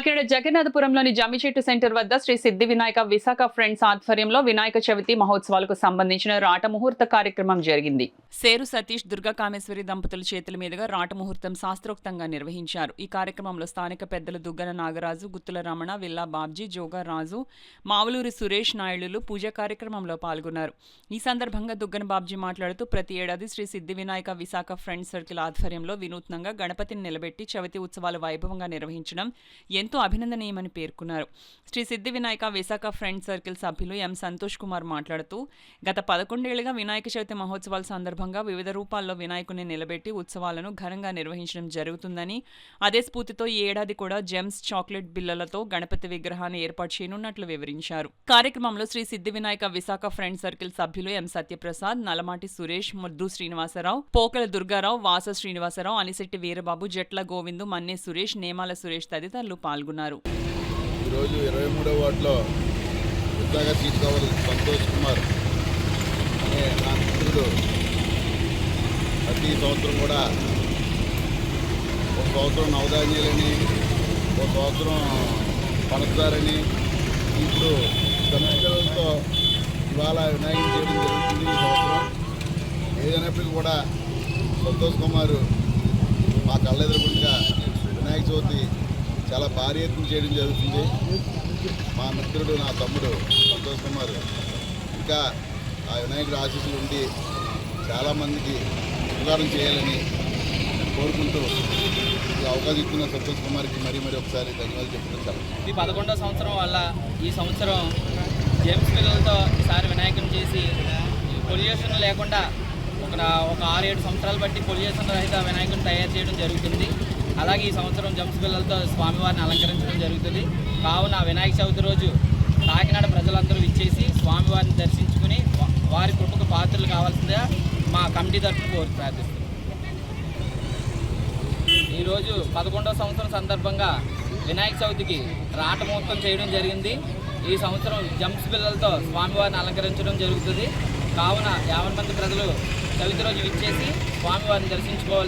Kakinada జగన్నాథపురంలోని జమ్మిచెట్టు centre వద్ద శ్రీ సిద్ధి Vinayaka Visakha friends ఆధ్వర్యంలో వినాయక చవితి మహోత్సవాలకు సంబంధించిన రాట ముహూర్త కార్యక్రమం జరిగింది. సేరు సతీష్ దుర్గా కామేశ్వరి దంపతుల చేతుల మీదుగా రాట ముహూర్తం శాస్త్రోక్తంగా నిర్వహించారు. ఈ కార్యక్రమంలో స్థానిక పెద్దలు దుగ్గన నాగరాజు, గుత్తుల రమణ, విల్లా బాబ్జీ, జోగా రాజు, మావులూరి సురేష్ నాయుడులు పూజా కార్యక్రమంలో పాల్గొన్నారు. ఈ సందర్భంగా దుగ్గన బాబ్జీ మాట్లాడుతూ ప్రతి ఏడాది శ్రీ సిద్ధి వినాయక విశాఖ ఫ్రెండ్స్ సర్కిల్ ఆధ్వర్యంలో వినూత్నంగా గణపతిని నిలబెట్టి చవితి ఉత్సవాలు వైభవంగా నిర్వహించడం ఎంతో అభినందనీయమని పేర్కొన్నారు. శ్రీ సిద్ధి వినాయక విశాఖ ఫ్రెండ్స్ సర్కిల్ సభ్యులు ఎం సంతోష్ కుమార్ మాట్లాడుతూ గత 11 ఏళ్లుగా వినాయక చవితి మహోత్సవాల సందర్భంగా వివిధ రూపాల్లో వినాయకుని నిలబెట్టి ఉత్సవాలను ఘనంగా నిర్వహించడం జరుగుతుందని, అదే స్ఫూర్తితో ఈ ఏడాది కూడా జెమ్స్ చాక్లెట్ బిల్లలతో గణపతి విగ్రహాన్ని ఏర్పాటు చేయనున్నట్లు వివరించారు. కార్యక్రమంలో శ్రీ సిద్ధి వినాయక విశాఖ ఫ్రెండ్స్ సర్కిల్ సభ్యులు ఎం సత్యప్రసాద్, నలమాటి సురేష్, ముద్దు శ్రీనివాసరావు, పోకల దుర్గారావు, వాస శ్రీనివాసరావు, అనిశెట్టి వీరబాబు, జట్ల గోవిందు, మన్నే సురేష్, నేమాల సురేష్ తదితరులు పాల్గొన్నారు. ఈరోజు 23వ వార్డులో విశాఖ సీట్ కావాలి సంతోష్ కుమార్ అనే నా మిత్రుడు ప్రతి సంవత్సరం కూడా ఒక సంవత్సరం నవధాన్యాలని, ఒక సంవత్సరం పంచదారని, ఇప్పుడు సంస్కరణలతో ఇవాళ వినాయకుని చేయడం జరుగుతుంది. ఈ సంవత్సరం ఏదైనప్పటికీ కూడా సంతోష్ కుమార్ మా కళ్ళెదురుగుండగా వినాయక చవితి చాలా భారీ ఎత్తున చేయడం జరుగుతుంది. మా మిత్రుడు, నా తమ్ముడు సంతోష్ కుమార్ ఇంకా ఆ వినాయకుడి ఆశీస్సులు ఉండి చాలామందికి ఉపకారం చేయాలని కోరుకుంటూ ఈ అవకాశం ఇచ్చిన సంతోష్ కుమార్కి మరీ ఒకసారి ధన్యవాదాలు చెప్పుకుంటాను. ఇది 11వ సంవత్సరం వల్ల ఈ సంవత్సరం జేమ్స్ పిల్లలతో ఈసారి వినాయకుని చేసి పొల్యూషన్ లేకుండా ఒక 6-7 సంవత్సరాలు బట్టి పొల్యూషన్ రహిత వినాయకుని తయారు చేయడం జరుగుతుంది. అలాగే ఈ సంవత్సరం జమ్స్ పిల్లలతో స్వామివారిని అలంకరించడం జరుగుతుంది. కావున వినాయక చవితి రోజు కాకినాడ ప్రజలందరూ ఇచ్చేసి స్వామివారిని దర్శించుకుని వారి కృపకు పాత్రలు కావాల్సిందిగా మా కమిటీ తరఫున కోరి ప్రార్థిస్తున్నాం. ఈరోజు 11వ సంవత్సరం సందర్భంగా వినాయక చవితికి రాట ముహూర్తం చేయడం జరిగింది. ఈ సంవత్సరం జమ్స్ పిల్లలతో స్వామివారిని అలంకరించడం జరుగుతుంది. కావున 50 మంది ప్రజలు చవితి రోజు ఇచ్చేసి స్వామివారిని దర్శించుకోవాల్సి